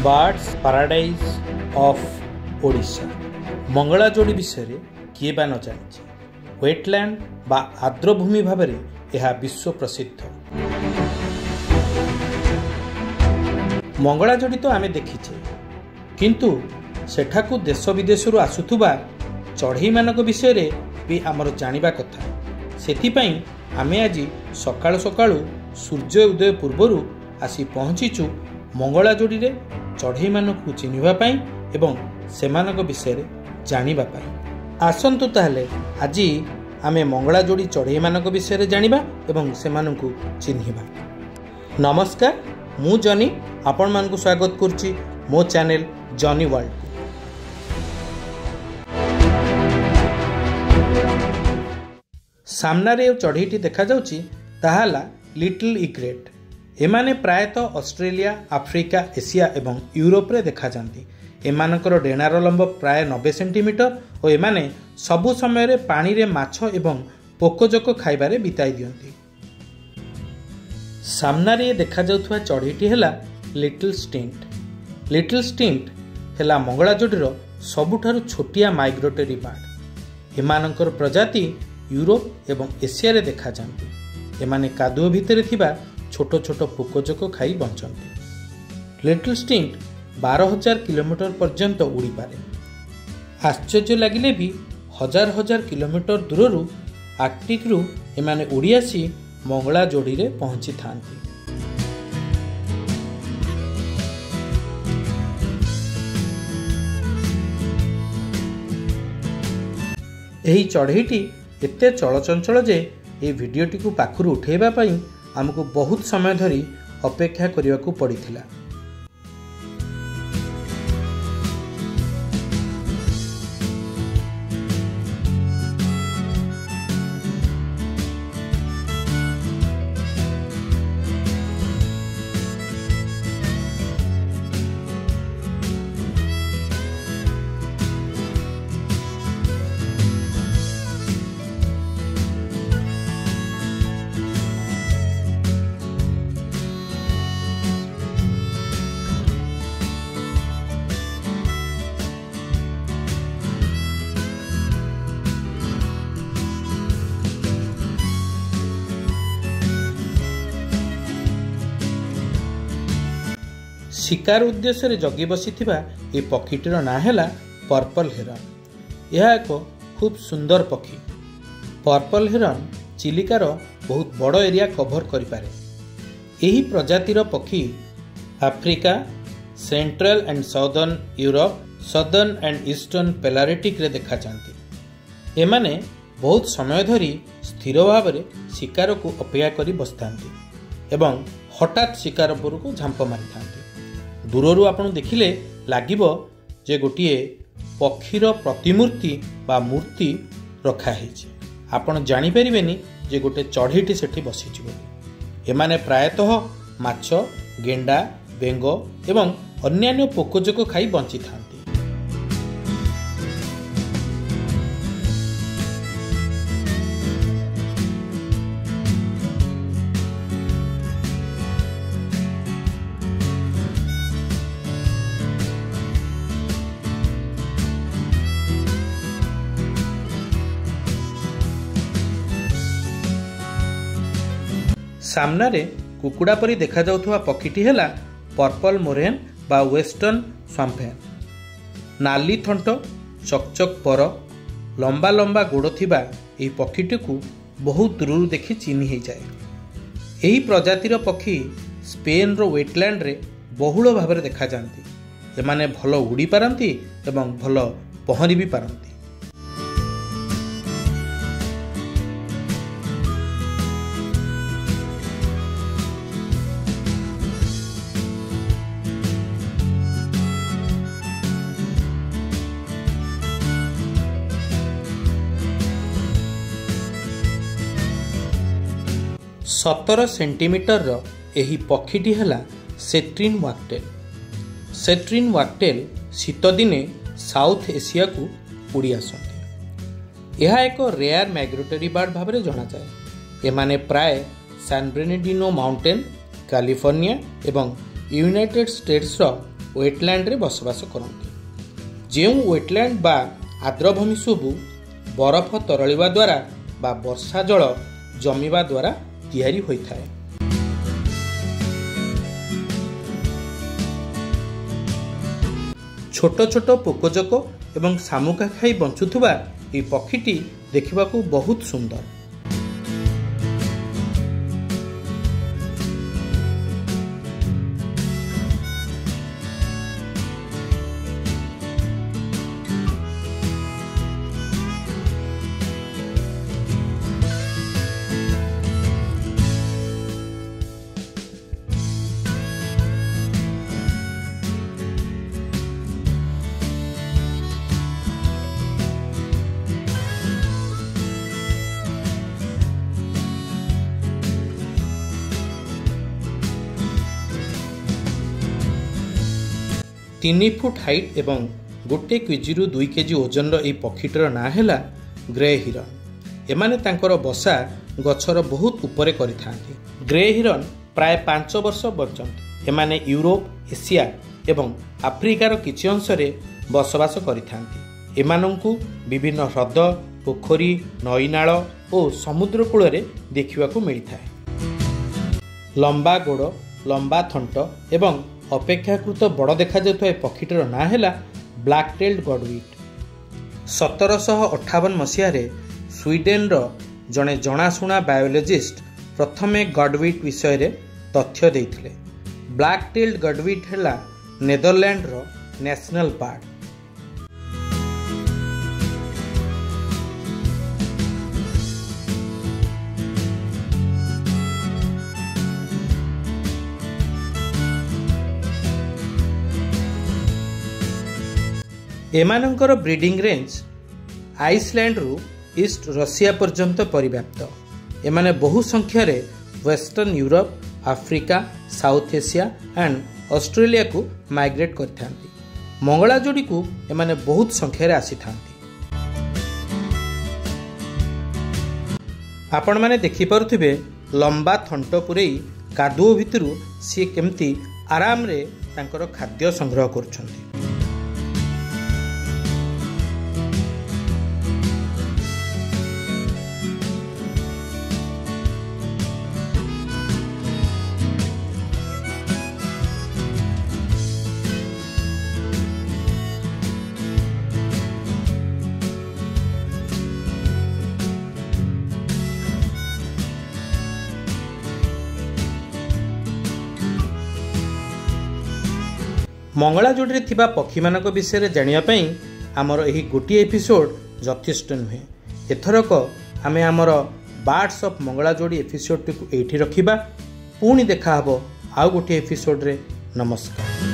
Birds paradise of Odisha मंगलाजोड़ी विषय किए बा न जानी वेटलैंड बा आर्द्रभूमि भाव में यह विश्व प्रसिद्ध। मंगलाजोड़ी तो आमे देखीचे किंतु सेठाकू देश विदेश आसुथुबा चढ़ई मानक विषय रे भी आमर जानिबा कथा। सेथिपई आमे आज सकाळु सकाळु सूर्य उदय पूर्वरु आसी पहुँचीचु मंगलाजोड़ी रे चढ़ई मानक चिन्हिबा पई एवं सेमानक विषय रे जानिबा पई। आसंतु ताहले आज आमे मंगलाजोड़ी चढ़ई मानक विषय रे जानिबा एवं सेमानकु चिन्हिबा। नमस्कार, मु जॉनी आपण मानकु स्वागत करछि मो चैनल जॉनी वर्ल्ड। सामनारे चढ़ईटी देखा जाउछि ताहाला लिटिल इग्रेट। एमाने प्रायतः ऑस्ट्रेलिया, आफ्रिका, एशिया एवं यूरोप रे देखा जाती। एमानकर डेणार लंब प्राय 90 सेंटीमीटर और एमाने सबु समय रे पानी रे माछ एवं पोकजोक खाइबारे बिताई दियंती। सामनारे देखा जाउथुवा चढ़ईटी हेला लिटिल स्टिंट। लिटिल स्टिंट हेला मंगलाजोड़ीर सबुठारु छोटिया माइग्रेटरी बर्ड। एमानकर प्रजाति यूरोप एवं एशिया रे देखा जाती। एमाने कादुओ भितरे थिबा छोट छोट पोकजोक खाई बंचती। लिटिल स्टिंट 12,000 किलोमीटर पर्यंत उड़ी पारे। आश्चर्य लगिले भी हजार हजार किलोमीटर दूररू आर्कटिक रु एमाने उड़ी आसी मंगलाजोड़ी रे पहुंची थांती। एही चढ़ईटी एते चलचंचल जे ए भिडियोटी को पाखुरु उठेबा पई आमको बहुत समय धरी अपेक्षा करने को पड़ता। शिकार उद्देश्य रे जगी बसीथिबा ए पक्षीटीर ना हैला पर्पल हेरन। यह एक खूब सुंदर पक्षी। पर्पल हेरन चिलिकार बहुत बड़ एरिया कभर करि पारे। एही प्रजातिर पक्षी Africa, central and southern Europe, southern and eastern palearctic रे देखा जाती। एमाने बहुत समय धरी स्थिर भाव में शिकार को अपेक्षा करी बसतांती एवं हठात शिकार उपरको झांप मारिथांती। दूररू आपन देखिले लागिबो जे गोटिए पक्षीर प्रतिमूर्ति बा मूर्ति रखा हेछि। आपन जानि परिबेनी जे गोटे चढ़ईटी सेठी बसिछि बोली। एमाने प्रायतः माछ, गेंडा, बेंग एवं अन्यान्य पोकजोक खाई बंची थांती। सामनारे कुकुड़ा परी देखा जाउथुवा पक्षीटी हेला पर्पल मोरेन बा वेस्टर्न स्वाम्पहेन। नाली थंट, चकचक पर, लंबा लंबा गोड़ थिबा एही पक्षीटी को बहुत दूररू देखि चिन्हि हो जाए। एही प्रजातिर पक्षी स्पेन रो वेटलैंड रे बहुल भाव में देखा जाती। एमाने भल उड़ी पारंती एवं भल पहरी भी पारंती। सतर सेंटीमीटर एही पक्षीटी हेला सेट्रिन वाकटेल। सेट्रिन वाकटेल शीत दिने साउथ एशिया को उड़ी आसती। यह एक रेयर माइग्रेटरी बर्ड भाव में जना जाए। एमाने प्राय सैन ब्रेनेडिनो माउंटेन, कैलिफोर्निया एवं यूनाइटेड स्टेट्स वेटलैंड रे बसवास करती। जो वेटलैंड बा आर्द्रभूमि सबू बरफ तरलिबा द्वारा बा वर्षा जल जमीबा द्वारा तैयारी होइथाए। छोट छोट पोकजोक एवं शामुका खाई बंचुथुबा ए पक्षीटी देखिबाकू बहुत सुंदर। तीन फुट हाइट एवं 1 केजी रु 2 केजी ओजन यह पक्षीटर ना है ग्रे हिरन। एमाने तांकर बसा गछर बहुत उपरे करिथांती। ग्रे हिरन प्राय 5 वर्ष बंचती। एमाने यूरोप, एशिया एवं आफ्रिकार किछि अंशरे बसवास करिथांती। एमानंकु विभिन्न ह्रद, पोखरी, नईनाल और समुद्र कूल देखिबाकू मिलिथाए। लंबा गोड़, लंबा थंट एवं अपेक्षाकृत बड़ देखा जाउथाय पक्षीटर ना है ब्लैक टेल्ड गडविट। 1758 मसीह स्वीडेन जड़े जनाशुना बायोलॉजिस्ट प्रथमे गडविट विषय रे तथ्य देइथिले। ब्लैक टेल्ड गडविट है नेदरलैंड रो नेशनल बर्ड। एमानंकर ब्रीडिंग रेंज आइसलैंड रु ईस्ट रशिया पर्यंत परिव्याप्त। एमाने बहु संख्यार western Europe, Africa, south Asia and Australia को माइग्रेट करथांती। मंगला जोड़ी को एमाने बहुत संख्यार आसीथांती। आपण माने देखि पारुथिबे लंबा थंट पुरेई कादुओ भितरु सी केमती आराम रे तांकर खाद्य संग्रह करछंती। मंगला जोड़ी थिबा पक्षी मानक विषय जानिया पई आमर एही गोटी एपिसोड यथेष्ट नुहे। एथरक आमे आमर बर्ड्स ऑफ मंगला जोड़ी एपिसोड टी को एठी रखिबा। पुणी देखा हबो आउ गोटी एपिसोड रे। नमस्कार।